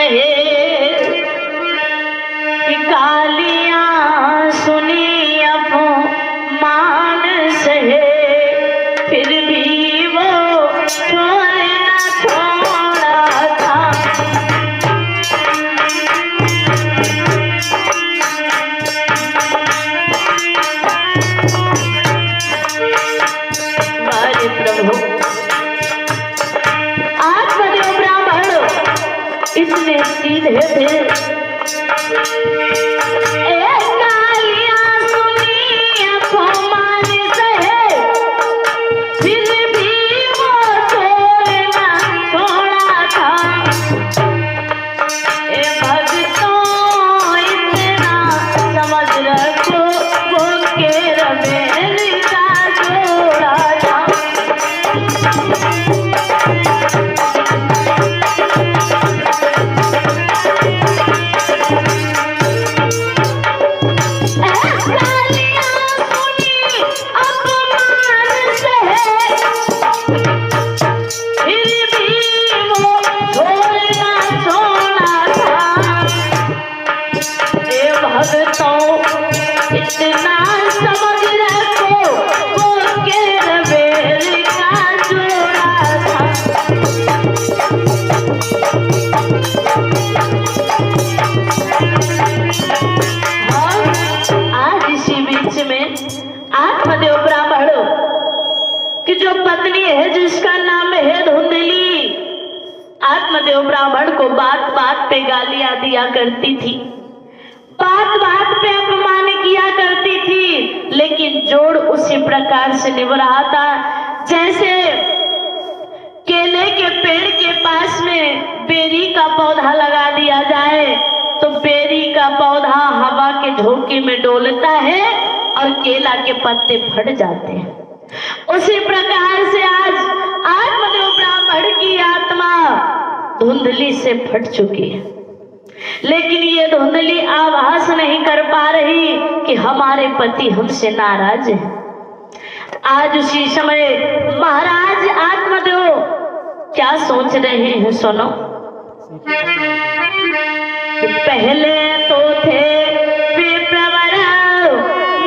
सहे कि गालियां सुनी अपमान सहे, फिर भी वो छोड़ना छोड़ा था। हमारे प्रभु आत्मदेव ब्राह्मण इतने सीधे थे। आत्मदेव ब्राह्मण की जो पत्नी है जिसका नाम है धुंधली, आत्मदेव ब्राह्मण को बात बात पे गालियां दिया करती थी, बात बात पे अपमान किया करती थी, लेकिन जोड़ उसी प्रकार से निभ रहा था जैसे केले के पेड़ के पास में बेरी का पौधा लगा दिया जाए तो बेरी का पौधा हवा के झोंके में डोलता है और केला के पत्ते फट जाते हैं। उसी प्रकार से आज आत्मदेव ब्राह्मण की आत्मा धुंधली से फट चुकी है, लेकिन ये धुंधली आभास नहीं कर पा रही कि हमारे पति हमसे नाराज है। आज उसी समय महाराज आत्मदेव क्या सोच रहे हैं सुनो। कि पहले तो थे विप्रवर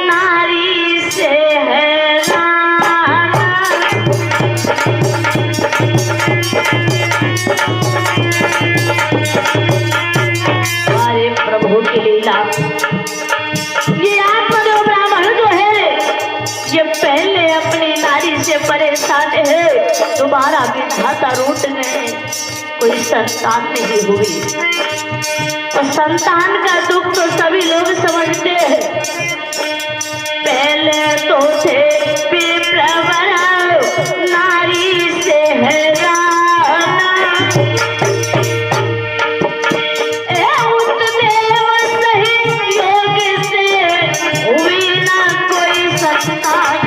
नारी से हैरान, हमारे प्रभु की लीला। ये आत्मदेव ब्राह्मण जो है ये पहले अपनी नारी से परेशान है, दोबारा विधाता रूठ गए, कोई संतान नहीं हुई। और संतान का दुख तो सभी लोग समझते हैं। पहले तो थे विप्रवर नारी से हैरान, उतदेव सही योग से हुई ना कोई संतान।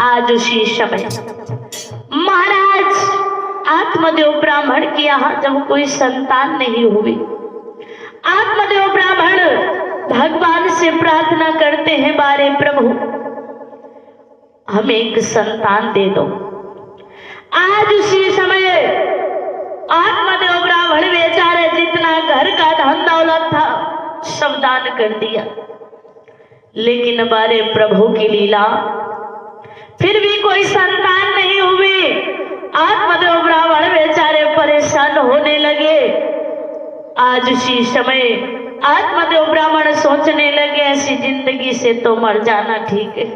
आज उसी समय महाराज आत्मदेव ब्राह्मण के यहाँ जब कोई संतान नहीं हुई, आत्मदेव ब्राह्मण भगवान से प्रार्थना करते हैं, बारे प्रभु हमें एक संतान दे दो। आज उसी समय आत्मदेव ब्राह्मण बेचारे जितना घर का धन दौलत था सब दान कर दिया, लेकिन बारे प्रभु की लीला फिर भी कोई संतान नहीं हुई। आत्मदेव ब्राह्मण बेचारे परेशान होने लगे। आज उसी समय आत्मदेव ब्राह्मण सोचने लगे ऐसी जिंदगी से तो मर जाना ठीक है।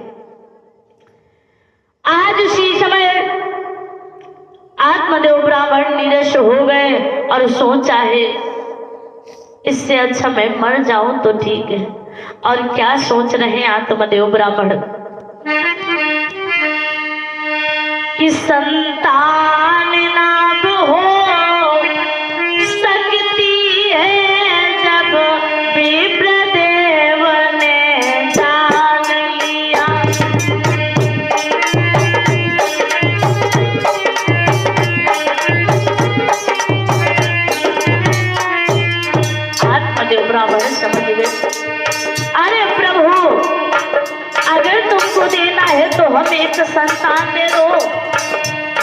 आज उसी समय आत्मदेव ब्राह्मण निराश हो गए और सोचा है इससे अच्छा मैं मर जाऊं तो ठीक है। और क्या सोच रहे हैं आत्मदेव ब्राह्मण कि संतान ना हो सकती है जब विप्रदेव ने जान लिया। आत्मदेव ब्राह्मण समझ गए, अरे प्रभु एक संतान दे दो,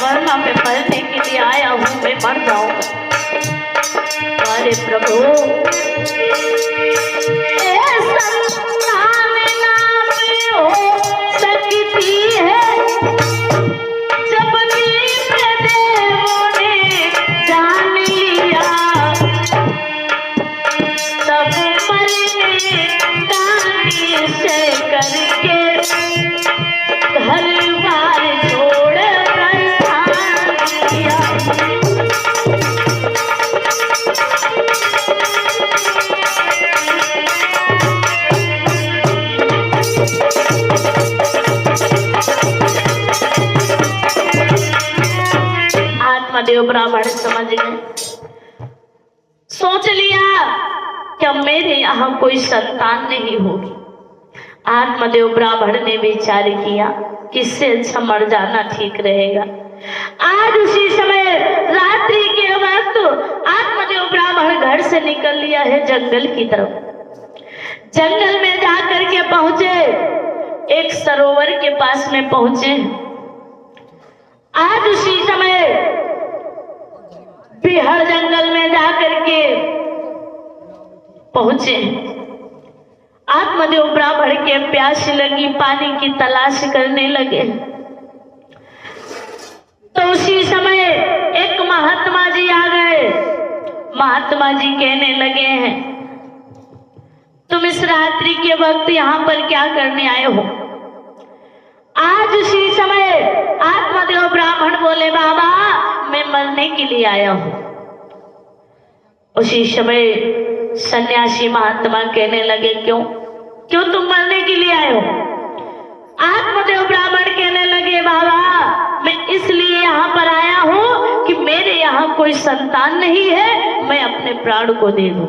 वरना मैं मरने के लिए आया हूँ, मैं मर जाऊंगा। अरे प्रभु, संतान नाम हो सकती है, जब देवों ने जान लिया, तब मरने गाने से करके घर बार छोड़ प्रस्थान किया। आत्मदेव ब्राह्मण समझ गए, सोच लिया कि मेरे यहाँ कोई संतान नहीं होगी। आत्मदेव ब्राह्मण ने विचार किया किससे अच्छा मर जाना ठीक रहेगा। आज उसी समय रात्रि के वक्त आत्मदेव ब्राह्मण घर से निकल लिया है जंगल की तरफ। जंगल में जाकर के पहुंचे, एक सरोवर के पास में पहुंचे। आज उसी समय बिहार जंगल में जाकर के पहुंचे। आत्मदेव ब्राह्मण के प्यास लगी, पानी की तलाश करने लगे। तो उसी समय एक महात्मा जी आ गए। महात्मा जी कहने लगे हैं, तुम इस रात्रि के वक्त यहाँ पर क्या करने आए हो? आज उसी समय आत्मदेव ब्राह्मण बोले, बाबा मैं मरने के लिए आया हूँ। उसी समय सन्यासी महात्मा कहने लगे, क्यों तुम मरने के लिए आए हो? आत्मदेव ब्राह्मण कहने लगे, बाबा मैं इसलिए यहाँ पर आया हूँ कि मेरे यहाँ कोई संतान नहीं है, मैं अपने प्राण को दे दूं।